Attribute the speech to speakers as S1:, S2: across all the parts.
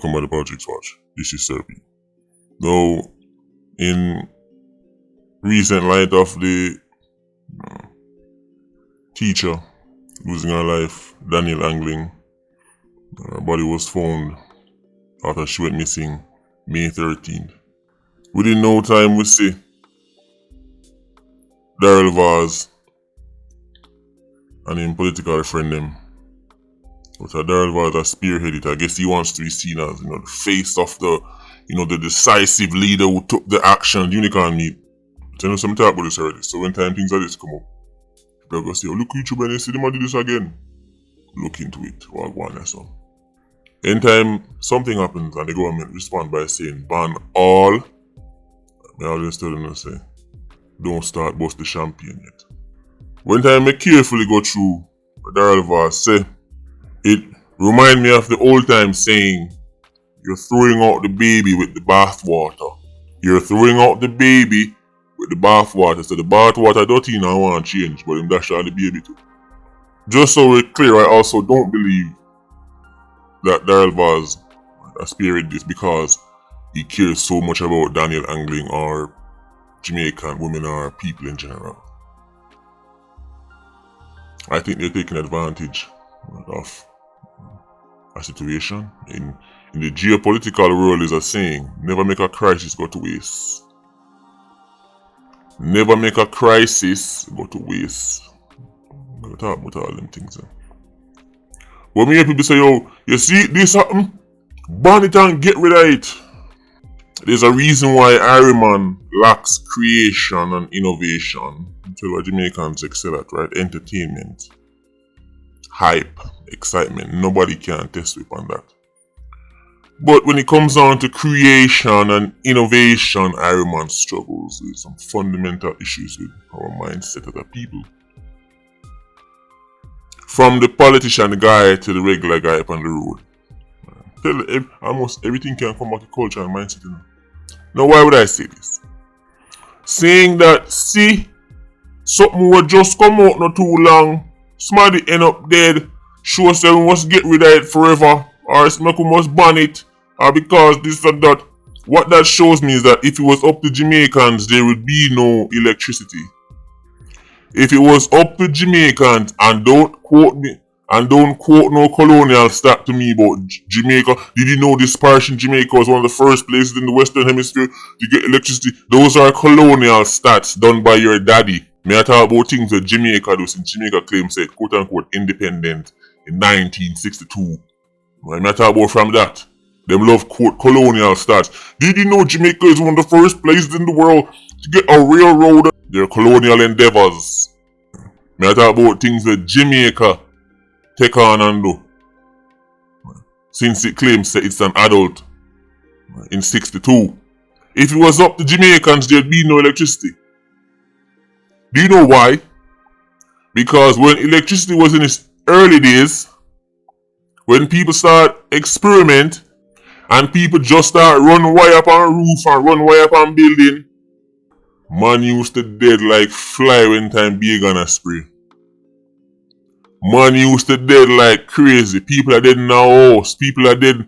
S1: welcome by the Politricks Watch. This is Sir P. Now, in recent light of the teacher losing her life, Daniel Angling, her body was found after she went missing May 13th. Within no time, we see Daryl Vaz and him political friend them. But Daryl Vaz has spearheaded. I guess he wants to be seen as, the face of the, the decisive leader who took the action. Unicorn meet. So, some talk about this already. So when time things like this come up, people go say, oh, look YouTube and you see them do this again. Look into it. Or go on or something. Anytime something happens and the government respond by saying ban all, I always tell them to say, don't start bust the champagne yet. When time I carefully go through what Daryl Vaz say, it remind me of the old time saying, you're throwing out the baby with the bathwater. You're throwing out the baby with the bathwater. So the bathwater dirty now want to change, but him dash out the baby too. Just so we're clear, I also don't believe that Daryl Vaz aspired this because he cares so much about Daniel Angling or Jamaican women or people in general. I think they're taking advantage of a situation. In the geopolitical world is a saying, never make a crisis go to waste. Never make a crisis go to waste. I'm going to talk about all them things. When me hear people say, yo, you see this happen? Ban it and get rid of it. There's a reason why Ironman lacks creation and innovation. Tell what Jamaicans excel at, right? Entertainment, hype, excitement. Nobody can test whip on that. But when it comes down to creation and innovation, Ironman struggles with some fundamental issues with our mindset as a people. From the politician guy to the regular guy up on the road. Almost everything can come back to culture and mindset. Now, why would I say this? Saying that, see, something will just come out not too long, somebody end up dead, show us we must get rid of it forever, or we must ban it, or because this or that. What that shows me is that if it was up to Jamaicans, there would be no electricity. If it was up to Jamaicans, and don't quote me, and don't quote no colonial stat to me about Jamaica. Did you know this parish in Jamaica was one of the first places in the Western Hemisphere to get electricity? Those are colonial stats done by your daddy. May I talk about things that Jamaica does, and Jamaica claims said, quote unquote, independent in 1962. Right? May I talk about from that? Them love quote colonial stats. Did you know Jamaica is one of the first places in the world to get a railroad? Their colonial endeavors. May I talk about things that Jamaica take on and do, since it claims that it's an adult in 62. If it was up to Jamaicans, there'd be no electricity. Do you know why? Because when electricity was in its early days, when people start experiment and people just start run wire up on roof and run wire up on building, man used to dead like fly when time be gonna spray. Man used to dead like crazy. People are dead in our house. People are dead.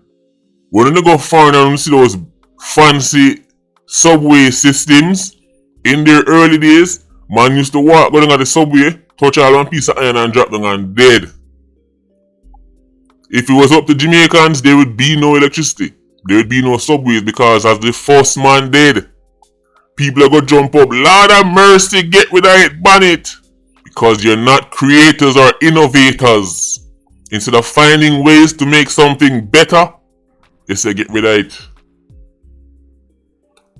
S1: When you go foreign and you see those fancy subway systems in their early days, man used to walk going at the subway, touch all one piece of iron and drop them and dead. If it was up to Jamaicans, there would be no electricity. There would be no subways because as the first man dead, people are going to jump up. Lord have mercy, get rid of it, ban it. Because you're not creators or innovators. Instead of finding ways to make something better, you say get rid of it.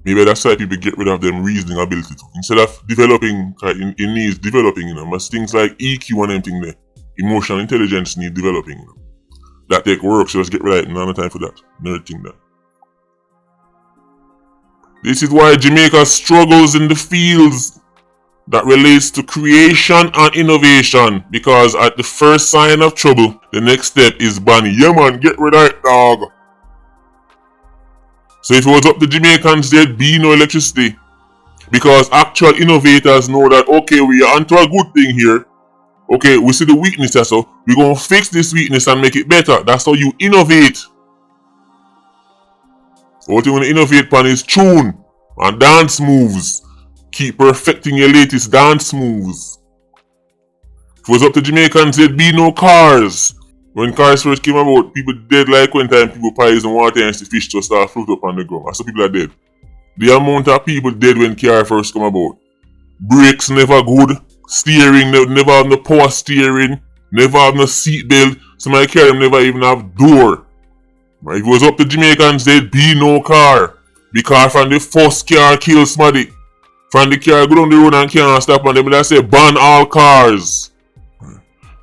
S1: Maybe that's why people get rid of them reasoning ability too. Instead of developing, it needs developing, But things like EQ and everything there. Emotional intelligence need developing, That take work, so let's get rid of it. No time for that. Another thing that. This is why Jamaica struggles in the fields that relates to creation and innovation, because at the first sign of trouble, the next step is banning. Yeah man, get rid of it, dog. So if it was up to Jamaicans, there'd be no electricity. Because actual innovators know that, okay, we are onto a good thing here. Okay, we see the weakness, so we're going to fix this weakness and make it better. That's how you innovate. What you want to innovate upon is tune and dance moves. Keep perfecting your latest dance moves. If it was up to Jamaicans, there'd be no cars. When cars first came about, people dead like when time people poison water and the fish just start float up on the ground. That's why people are dead. The amount of people dead when cars first come about. Brakes never good. Steering, never have no power steering. Never have no seat belt. Some of the car them never even have door. If it was up to Jamaicans, there'd be no car. Because from the first car kill somebody. From the car go down the road and can't stop and them say ban all cars.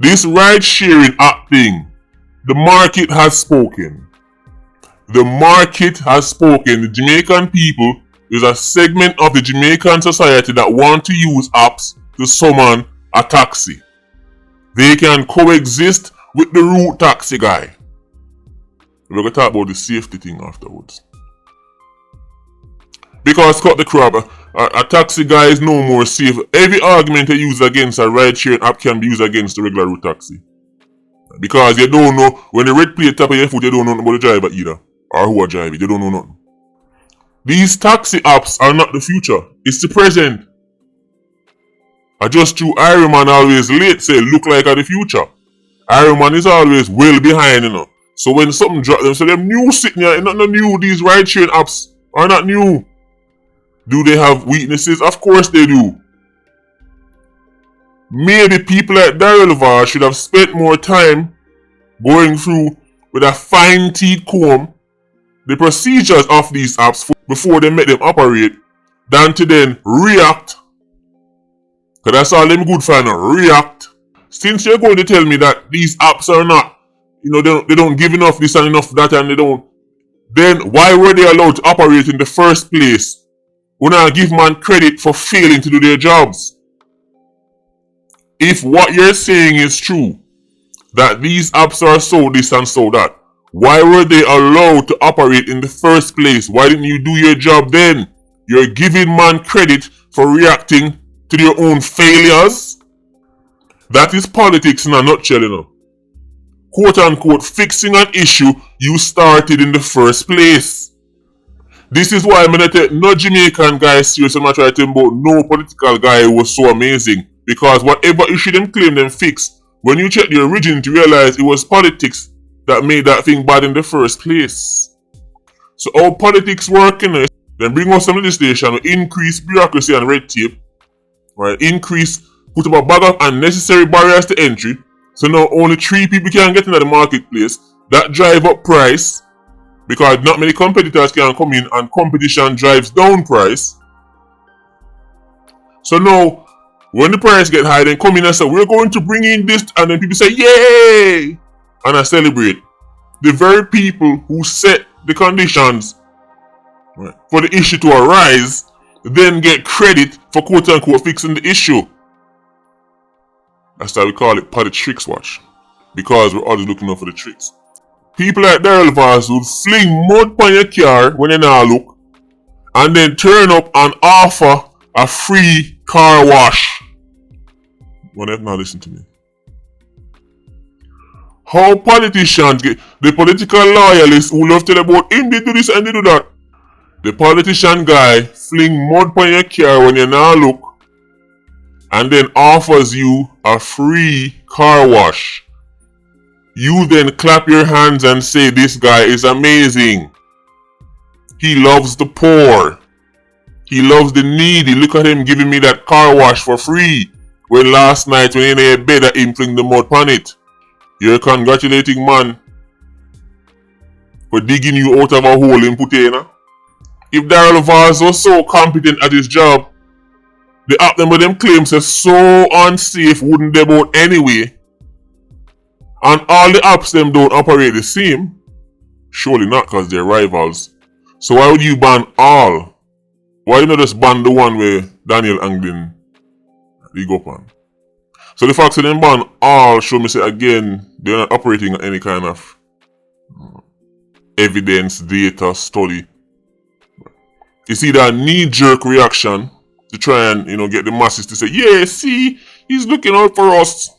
S1: This ride sharing app thing, the market has spoken. The market has spoken. The Jamaican people, there's a segment of the Jamaican society that want to use apps to summon a taxi. They can coexist with the route taxi guy. We're going to talk about the safety thing afterwards. Because cut the crap, a taxi guy is no more safe. Every argument they use against a ride-sharing app can be used against the regular route taxi. Because you don't know, when the red plate tap on your foot, you don't know nothing about the driver either. Or who are driving, you don't know nothing. These taxi apps are not the future, it's the present. I just threw Iron Man always late, say look like the future. Iron Man is always well behind, you know. So when something drop them, so them new sitting here, not new, these ride-sharing apps are not new. Do they have weaknesses? Of course they do. Maybe people like Daryl should have spent more time going through with a fine-teeth comb the procedures of these apps before they make them operate than to then react. Because that's all them good for now, react. Since you're going to tell me that these apps are not, they don't give enough this and enough that and they don't, then why were they allowed to operate in the first place? We not give man credit for failing to do their jobs. If what you're saying is true, that these apps are so this and so that, why were they allowed to operate in the first place? Why didn't you do your job then? You're giving man credit for reacting to their own failures. That is politics in a nutshell, Quote unquote, fixing an issue you started in the first place. This is why I'm going to take no Jamaican guy serious. I'm not trying to tell about no political guy who was so amazing. Because whatever issue them claim them fixed, when you check the origin to realize it was politics that made that thing bad in the first place. So how politics work, then bring us some legislation, increase bureaucracy and red tape, right? Put up a bag of unnecessary barriers to entry. So now only 3 people can get into the marketplace. That drive up price. Because not many competitors can come in and competition drives down price. So now, when the price get high, then come in and say, we're going to bring in this, and then people say, yay! And I celebrate. The very people who set the conditions for the issue to arise, then get credit for quote unquote fixing the issue. That's why we call it Politricks watch. Because we're always looking out for the tricks. People like Daryl would fling mud on your car when you not look, and then turn up and offer a free car wash. Well, they've not listened to me. How politicians get the political loyalists who love to tell about him they do this and they do that. The politician guy fling mud on your car when you not look, and then offers you a free car wash. You then clap your hands and say this guy is amazing. He loves the poor. He loves the needy. Look at him giving me that car wash for free. When last night when he in bed that him fling the mud on it. You're congratulating man for digging you out of a hole in Putena. If Daryl was so competent at his job, the app them with them claims are so unsafe wouldn't they about anyway. And all the apps them don't operate the same. Surely not because they're rivals. So why would you ban all? Why you not just ban the one where Daniel Anglin they go on? So the fact that them ban all show me say again they're not operating on any kind of evidence, data, study. It's either a knee-jerk reaction to try and get the masses to say, yeah, see, he's looking out for us,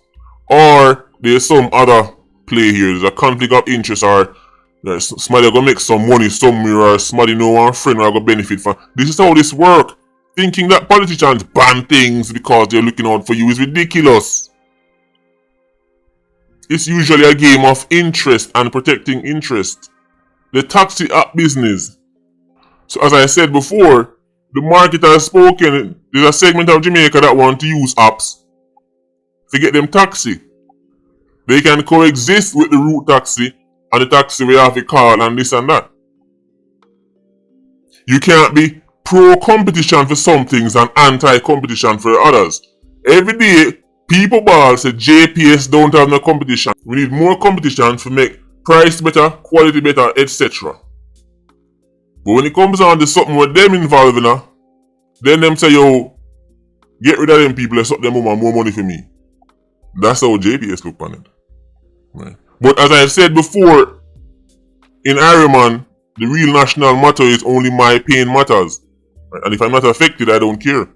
S1: or there's some other play here. There's a conflict of interest, or Somebody gonna make some money somewhere, or somebody know one friend or gonna benefit from. This is how this work. Thinking that politicians ban things because they're looking out for you is ridiculous. It's usually a game of interest and protecting interest. The taxi app business. So as I said before, the market has spoken. There's a segment of Jamaica that want to use apps to get them taxi. They can coexist with the route taxi and the taxi we have a call and this and that. You can't be pro-competition for some things and anti-competition for others. Every day, people ball say JPS don't have no competition. We need more competition to make price better, quality better, etc. But when it comes on to something with them involved in, then them say, yo, get rid of them people and suck them more money for me. That's how JPS look on it. Right. But as I've said before, in Ironman, the real national motto is only my pain matters. Right? And if I'm not affected, I don't care.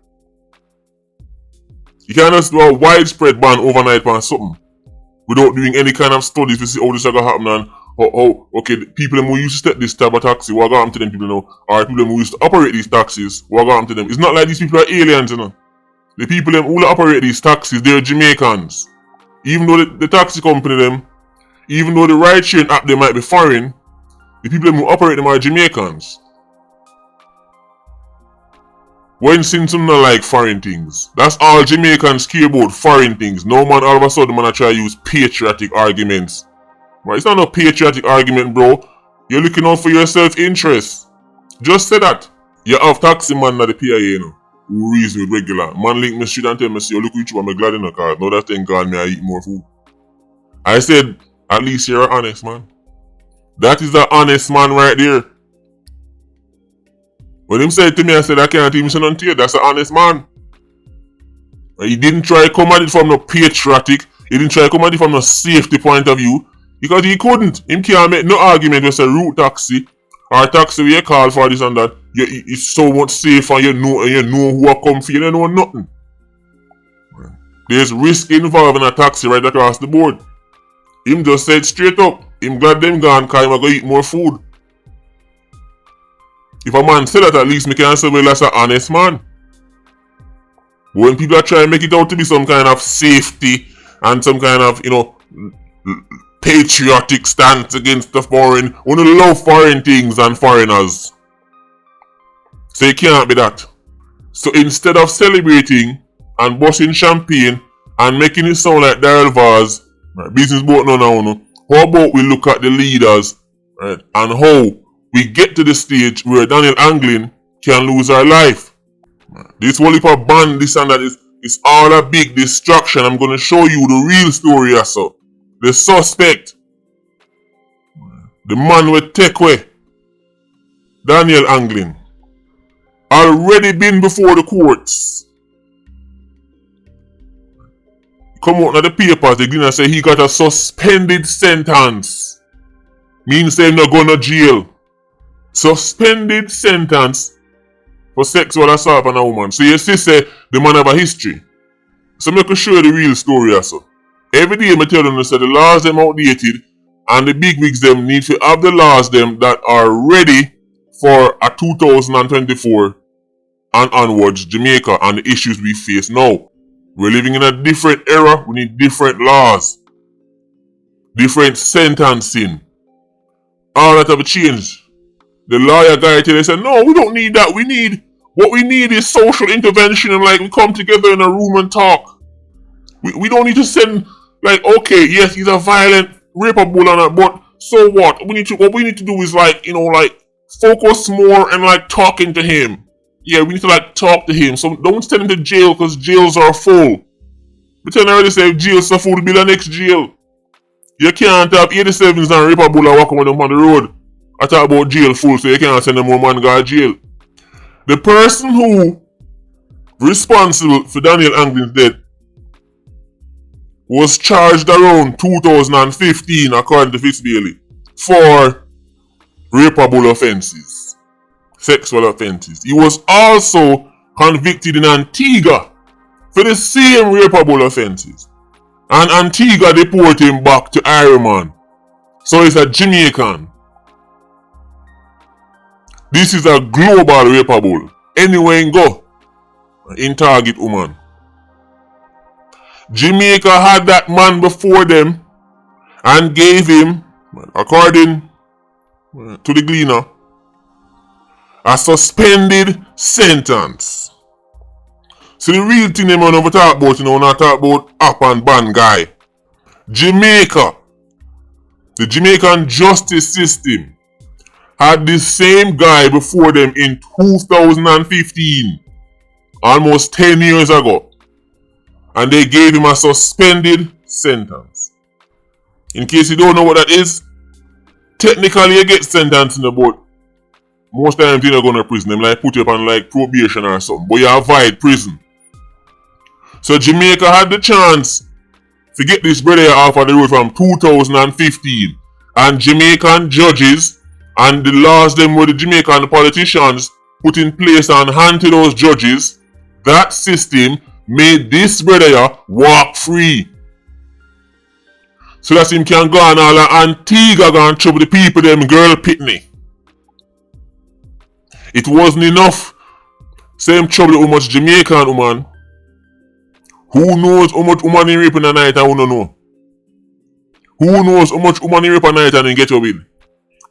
S1: You can't just do a widespread ban overnight on something without doing any kind of studies to see how this is going to happen and okay, the people who used to take this type of taxi, what going to them people now? Or people who used to operate these taxis, what going to them? It's not like these people are aliens, you know. The people who operate these taxis, they're Jamaicans. Even though the taxi company them, even though the ride-sharing app they might be foreign, the people who operate them are Jamaicans. When seeing something like foreign things, that's all Jamaicans care about, foreign things. No man all of a sudden man try to use patriotic arguments. Right? It's not no patriotic argument, bro. You're looking out for your self-interest. Just say that. You have taxi man at the PIA, you know, who reason with regular. Man link me street and tell me, say, look with you, I'm glad in the car. Now that thing God me I eat more food. I said, at least you're honest, man. That is the honest man right there. When him said to me, I said, I can't even say nothing to you. That's an honest man. He didn't try to come at it from no patriotic. He didn't try to come at it from no safety point of view. Because he couldn't. Him can't make no argument with a route taxi or a taxi where you call for this and that. It's so much safer and you know who will come for you. You know nothing. There's risk involved in a taxi right across the board. Him just said straight up. Him glad them gone because him go eat more food. If a man say that, at least me can say, well, that's an honest man. But when people are trying to make it out to be some kind of safety and some kind of, you know, patriotic stance against the foreign, we don't love foreign things and foreigners. So it can't be that. So instead of celebrating and busting champagne and making it sound like Daryl Vaz, right, business boat no, how about we look at the leaders, right, and how we get to the stage where Daniel Anglin can lose our life. This whole heap of ban, this and that is all a big distraction. I'm going to show you the real story also. The suspect, the man with Tekwe, Daniel Anglin, already been before the courts. Come out of the papers, they didn't say he got a suspended sentence. Means they're not going to jail. Suspended sentence for sexual assault on a woman. So you see, say the man have a history. So I can show you the real story also. Every day I tell them that the laws them outdated and the big wigs them need to have the laws them that are ready for a 2024 and onwards Jamaica and the issues we face now. We're living in a different era. We need different laws, different sentencing. All that have changed. The lawyer guy tell us, no, we don't need that. What we need is social intervention and like we come together in a room and talk. We don't need to send like, okay, yes, he's a violent raper bull on it, but so what? What we need to do is like, you know, like focus more and like talking to him. Yeah, we need to like talk to him. So don't send him to jail because jails are full. But I already say if jails are full, it'll be the next jail. You can't have 87s and raper bull walking with them on the road. I talk about jail full, so you can't send them more man go to jail. The person who responsible for Daniel Anglin's death was charged around 2015, according to Fitzbailey, for rapeable offences, sexual offences. He was also convicted in Antigua for the same rapeable offences. And Antigua deported him back to Ironman. So he's a Jamaican. This is a global rapeable. Anywhere in go, in target woman. Jamaica had that man before them and gave him, according to the Gleaner, a suspended sentence. So the real thing them want to talk about, not talk about up and ban guy. Jamaica, the Jamaican justice system, had the same guy before them in 2015, almost 10 years ago, and they gave him a suspended sentence. In case you don't know what that is, technically you get sentenced in the boat. Most times you're not going to prison, them like put you up on like probation or something, but you avoid prison. So Jamaica had the chance to get this brother off of the road from 2015, and Jamaican judges and the laws them where the Jamaican politicians put in place and hand to those judges, that system made this brother walk free. So that him can go on all Antigua go and trouble the people them girl pitney. It wasn't enough. Same trouble with much Jamaican woman. Who knows how much woman he rape in the night and who don't know? Who knows how much woman he rape in the night and he get your bill?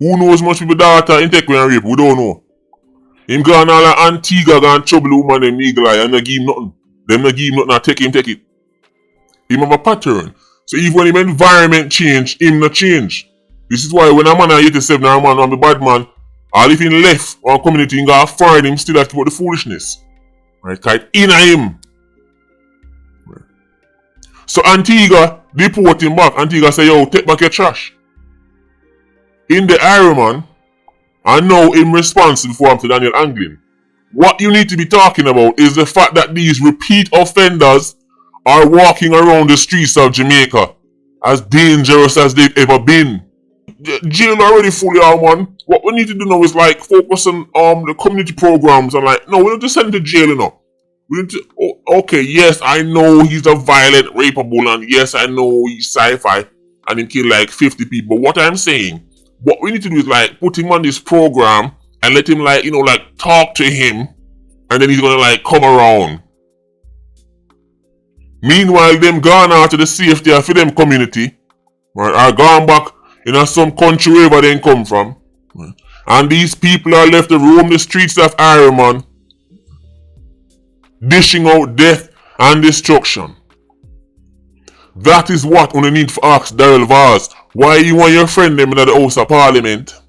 S1: Who knows much people daughter in take and rape? We don't know. Him go on all Antigua go and trouble the woman them eagle eye and not give him nothing. Them not give him nothing and take it. Him have a pattern. So even when him environment change, him not change. This is why when a man at 87 or a man on the bad man, all if he left one community, he got fired him still have to put the foolishness. Right? Cause it in him. Right. So Antigua deport him back. Antigua say, yo, take back your trash. In the Ironman, and now him responsible for him to Daniel Anglin. What you need to be talking about is the fact that these repeat offenders are walking around the streets of Jamaica as dangerous as they've ever been. The jail already fully on one. What we need to do now is like focus on the community programs and like, no, we don't just send him to jail enough. We need to, okay, yes, I know he's a violent rapeable and yes, I know he's sci-fi and he killed like 50 people. But what I'm saying, what we need to do is like put him on this program and let him like, like talk to him and then he's gonna like come around. Meanwhile, them gone out to the safety of them community, right, are gone back in some country wherever they come from. Right, and these people are left to roam the streets of Ironman, dishing out death and destruction. That is what we need to ask Daryl Vaz. Why you and your friend them in the House of Parliament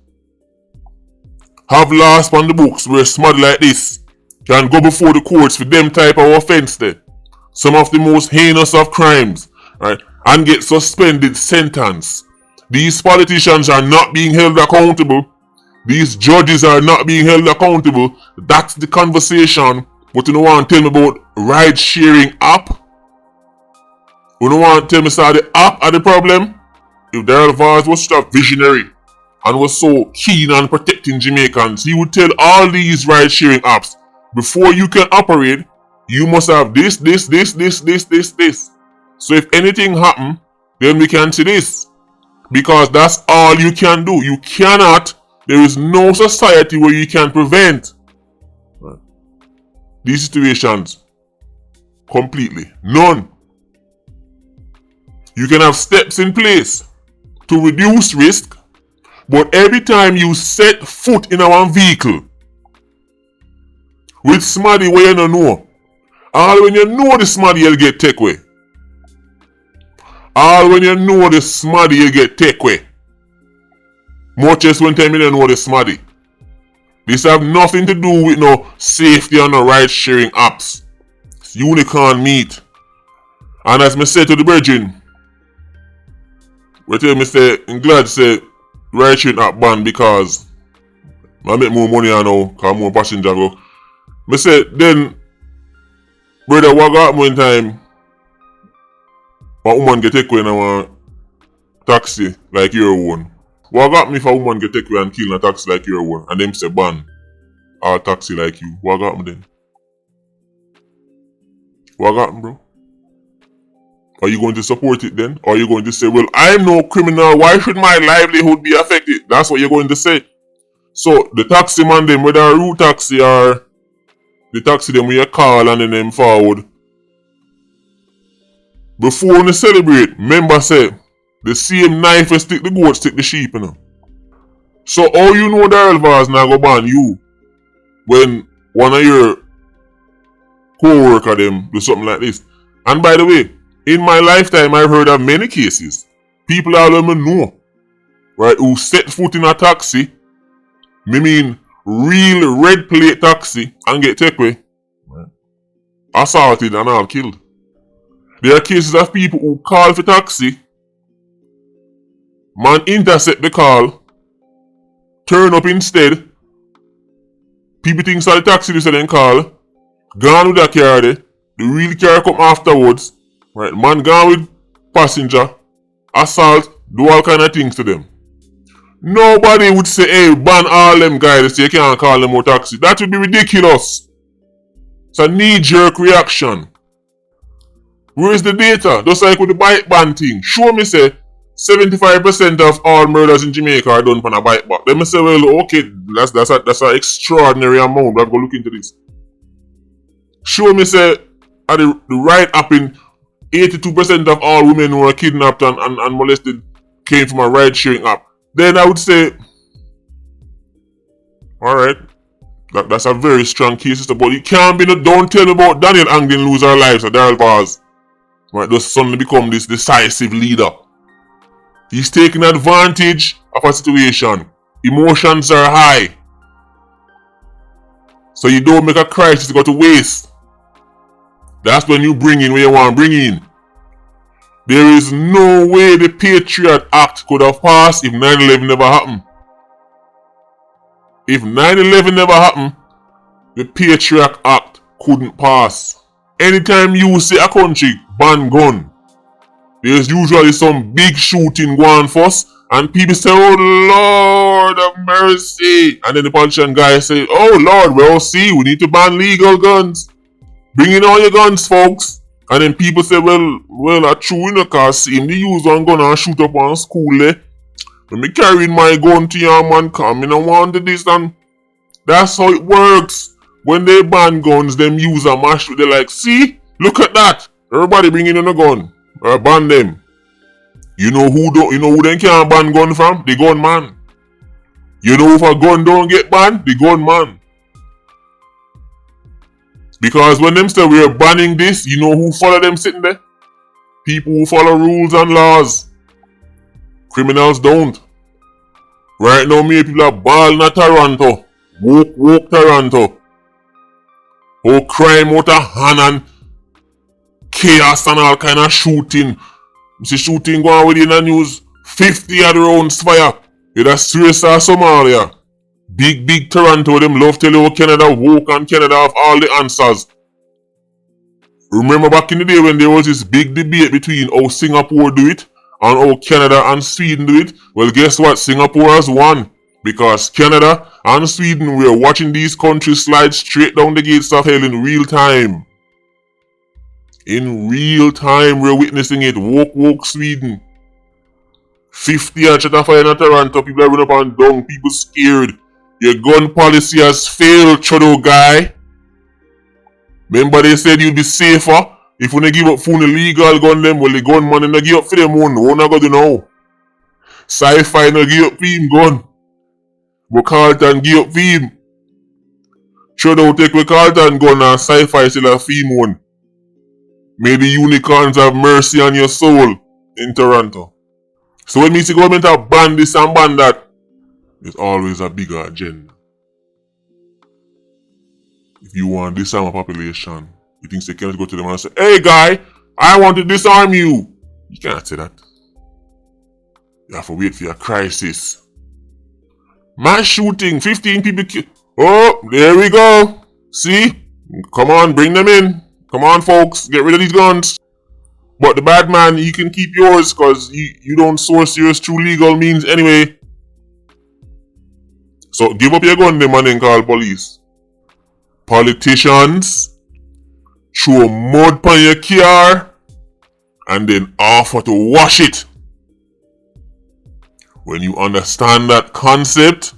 S1: have laws on the books where smart like this can go before the courts for them type of offense there. Some of the most heinous of crimes, right, and get suspended sentence. These politicians are not being held accountable. These judges are not being held accountable. That's the conversation. But you don't want to tell me about ride-sharing app? You don't want to tell me that the app are the problem? If Daryl Vaz was such a visionary and was so keen on protecting Jamaicans, he would tell all these ride-sharing apps, before you can operate, you must have this. So if anything happen, then we can see this. Because that's all you can do. You cannot, there is no society where you can prevent these situations completely. None. You can have steps in place to reduce risk, but every time you set foot in our vehicle with somebody where you don't know, all when you know the somebody you'll get take away. All when you know the somebody you get take away. Much as one time you don't know the somebody. This have nothing to do with no safety on the ride sharing apps. It's unicorn meat. And as I said to the virgin, we tell me say, I'm glad to say ride sharing app ban because I make more money now because more passenger go. I say then brother, what got one time a woman get take away in a taxi like your own? What got me if a woman get take away and kill in a taxi like your own and them say ban our taxi like you? What got me then? What got me, bro? Are you going to support it then? Or are you going to say, well, I'm no criminal, why should my livelihood be affected? That's what you're going to say. So the taxi man them, whether a route taxi or the taxi them where you call and then them forward. Before we celebrate, remember say, the same knife will stick the goat, stick the sheep, you know. So how you know Daryl Vaz now go ban you when one of your co-worker them do something like this? And by the way, in my lifetime I've heard of many cases. People all of me know, right, who set foot in a taxi, me mean real red plate taxi, and get take away, right, assaulted and all killed. There are cases of people who call for taxi, man intercept the call, turn up instead, people think so the taxi they then call, gone with that car there, the real car come afterwards, right, man gone with passenger, assault, do all kind of things to them. Nobody would say, hey, ban all them guys, so you can't call them more taxi. That would be ridiculous. It's a knee-jerk reaction. Where is the data? Just like with the bike ban thing. Show me say 75% of all murders in Jamaica are done from a bike ban. Then me say, well, okay, that's an extraordinary amount. Let's go look into this. Show me say at the right happen 82% of all women who are kidnapped and molested came from a ride-sharing app. Then I would say, alright, that's a very strong case, but it can't be don't tell me about Daniel Angdin lose our lives or Daryl Vaz. Right, just suddenly become this decisive leader. He's taking advantage of a situation. Emotions are high. So you don't make a crisis go to waste. That's when you bring in what you want to bring in. There is no way the Patriot Act could have passed if 9/11 never happened. If 9/11 never happened, the Patriot Act couldn't pass. Anytime you see a country ban gun, there's usually some big shooting going first, and people say, oh Lord of mercy. And then the politician guy say, oh Lord, well see, we need to ban legal guns. Bring in all your guns, folks. And then people say, well, I true in the car, see him, they use one gun and shoot up on school there. When me carrying my gun to your man come, I don't want to this, and that's how it works. When they ban guns, them use a mash, they're like, see, look at that. Everybody bring in a gun. Ban them. You know who they can't ban gun from? The gun man. You know if a gun don't get banned? The gun man. Because when them say we're banning this, you know who follow them sitting there? People who follow rules and laws. Criminals don't. Right now, me people are balling at Toronto. Woke Toronto. Oh, crime out of hand and chaos and all kind of shooting. You see shooting going on within the news. 50 odd rounds fire. It a Suez or Somalia. Big Toronto, them love tell you Canada woke and Canada have all the answers. Remember back in the day when there was this big debate between how Singapore do it and how Canada and Sweden do it? Well, guess what? Singapore has won. Because Canada and Sweden were watching these countries slide straight down the gates of hell in real time. In real time, we're witnessing it. Woke Sweden. 50 and shut fire in Toronto. People are running up and down. People scared. Your gun policy has failed, Trudeau guy. Remember they said you'd be safer if you give up for the legal gun them. Well, the gunman and give up for them one. What not going to know? Sci-fi no give up for him gun. But Carlton give up for him. Trudeau take with Carlton gun and Sci-fi still a theme one. May the unicorns have mercy on your soul in Toronto. So when we see government have ban this and ban that, there's always a bigger agenda. If you want to disarm a population, you think they can't go to them and say, hey guy, I want to disarm you. You can't say that. You have to wait for your crisis. Mass shooting, 15 people killed. Oh, there we go. See? Come on, bring them in. Come on folks, get rid of these guns. But the bad man, you can keep yours because you don't source yours through legal means anyway. So give up your gun them and then call police. Politicians throw mud on your car and then offer to wash it. When you understand that concept,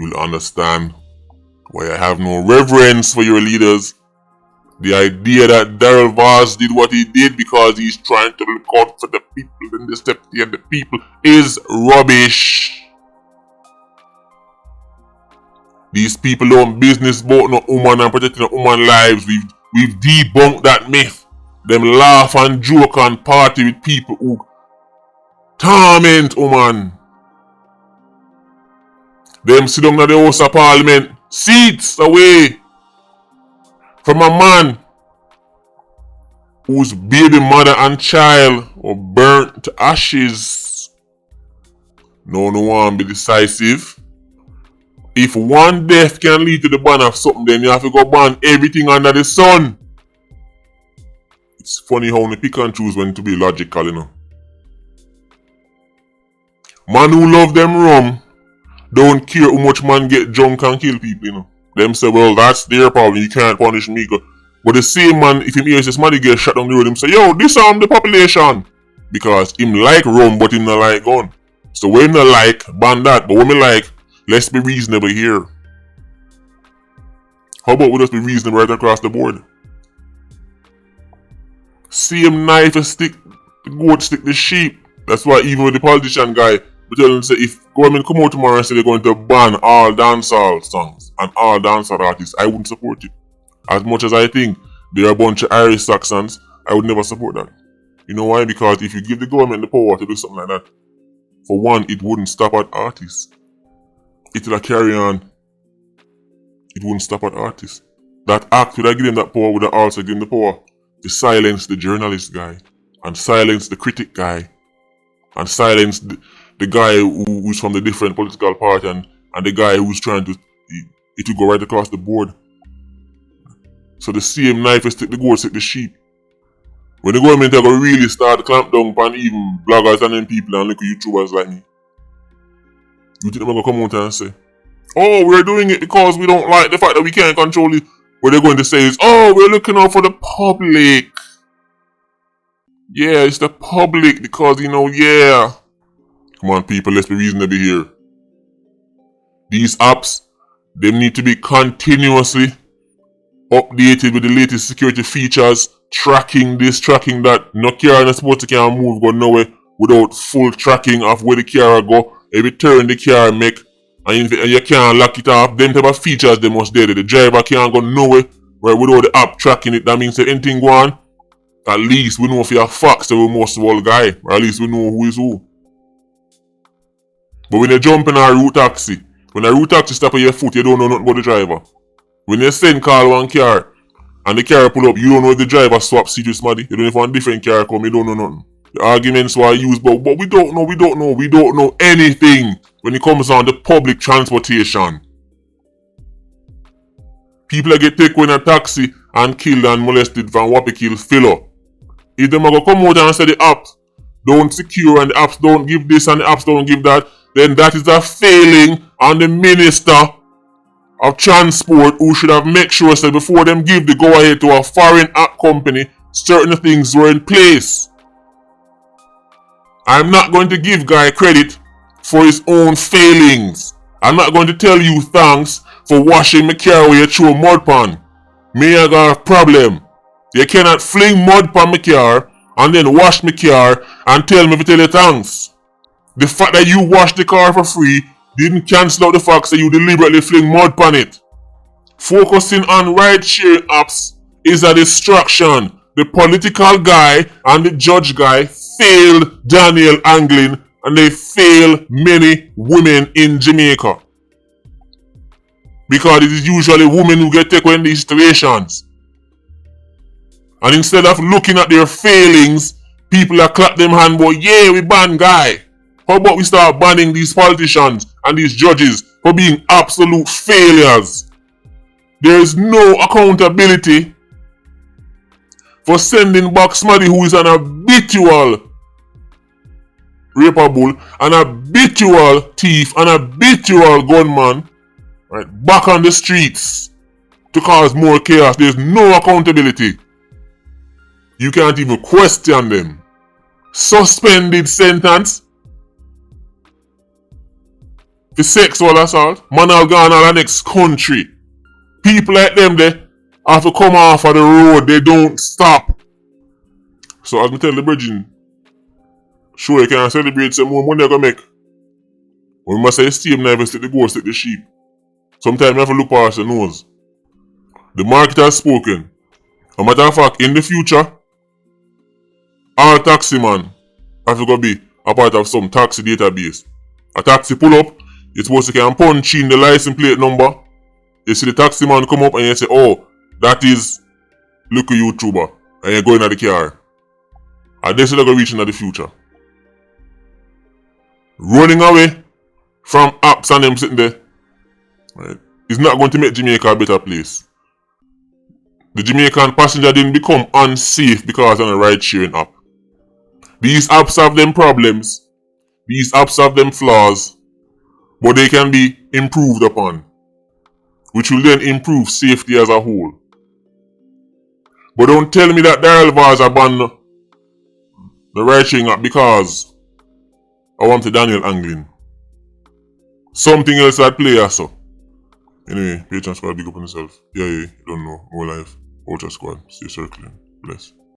S1: you'll understand why I have no reverence for your leaders. The idea that Daryl Vaz did what he did because he's trying to look out for the people and the safety of the people is rubbish. These people don't business about no woman and protecting no woman lives. We've debunked that myth. Them laugh and joke and party with people who torment woman. Them sit down at the House of Parliament, seats away from a man whose baby mother and child were burnt to ashes. No one be decisive. If one death can lead to the ban of something, then you have to go ban everything under the sun. It's funny how they pick and choose when to be logical, you know. Man who love them rum don't care how much man get drunk and kill people, you know. Them say, well, that's their problem, you can't punish me. But the same man, if him hears this man get shot on the road, him say, yo, disarm the population. Because him like rum, but him not like gun. So when him not like, ban that. But when me like, let's be reasonable here. How about we just be reasonable right across the board? Same knife to stick the goat, stick the sheep. That's why even with the politician guy, we tell him, say, if government come out tomorrow and say they're going to ban all dancehall songs and all dancehall artists, I wouldn't support it. As much as I think they're a bunch of Irish Saxons, I would never support that. You know why? Because if you give the government the power to do something like that, for one, it wouldn't stop at artists. It will carry on. It wouldn't stop at artists. That act would have given them that power, would have also given the power to silence the journalist guy, and silence the critic guy, and silence the guy who's from the different political party, and the guy who's trying to, it will go right across the board. So the same knife will stick the goat, stick the sheep. When the government ever really start to clamp down on even bloggers and them people and little YouTubers like me, you think they're going to come out and say, oh, we're doing it because we don't like the fact that we can't control it. What they're going to say is, oh, we're looking out for the public. Yeah, it's the public because, yeah. Come on, people, let's be reasonable here. These apps, they need to be continuously updated with the latest security features, tracking this, tracking that. No car not supposed to can move, go nowhere without full tracking of where the car go. Every turn the car make, and you can't lock it off. Them type of features they must do. The driver can't go nowhere right without the app tracking it. That means if anything go on, at least we know if you're a fox, so we must all guy, or at least we know who is who. But when you jump in a route taxi, when a route taxi stop at your foot, you don't know nothing about the driver. When you send call one car, and the car pull up, you don't know if the driver swap seat with somebody. You don't know if one different car come, you don't know nothing. The arguments were used, but we don't know anything when it comes on the public transportation. People get taken in a taxi and killed and molested from Wappy Kill Filler. If them are going to come out and say the apps don't secure and the apps don't give this and the apps don't give that, then that is a failing on the Minister of Transport, who should have made sure that before them give the go-ahead to a foreign app company, certain things were in place. I'm not going to give Guy credit for his own failings. I'm not going to tell you thanks for washing my car with your throw mud pan. Me I got a problem. You cannot fling mud pan my car and then wash my car and tell me to tell you thanks. The fact that you washed the car for free didn't cancel out the fact that you deliberately fling mud pan it. Focusing on ride-sharing apps is a distraction. The political guy and the judge guy failed Daniel Anglin, and they fail many women in Jamaica. Because it is usually women who get taken in these situations. And instead of looking at their failings, people are clap them hand, boy, yeah, we ban Guy. How about we start banning these politicians and these judges for being absolute failures? There is no accountability for sending back somebody who is an habitual raper bull, an habitual thief, an habitual gunman, right, back on the streets to cause more chaos. There's no accountability. You can't even question them. Suspended sentence. for sexual assault. Man all gone all the next country. People like them they have to come off of the road. They don't stop. So as me tell the bridging, sure you can celebrate some more money you gonna make. But we must say esteem never stick the goat, stick the sheep. Sometimes you have to look past the nose. The market has spoken. As a matter of fact, in the future, all taxi man have to go be a part of some taxi database. A taxi pull up, you're supposed to can punch in the license plate number. You see the taxi man come up and you say, oh, that is local YouTuber. And you go into the car. And this is going to reach into the future. Running away from apps and them sitting there, right, is not going to make Jamaica a better place. The Jamaican passenger didn't become unsafe because of a ride-sharing app. These apps have them problems. These apps have them flaws. But they can be improved upon, which will then improve safety as a whole. But don't tell me that Daryl was banned the ride-sharing app because I want to Daniel angling. Something else at play also. Anyway, Patreon squad, big up on yourself. Yeah, you don't know. More life. Ultra squad. Stay circling. Bless.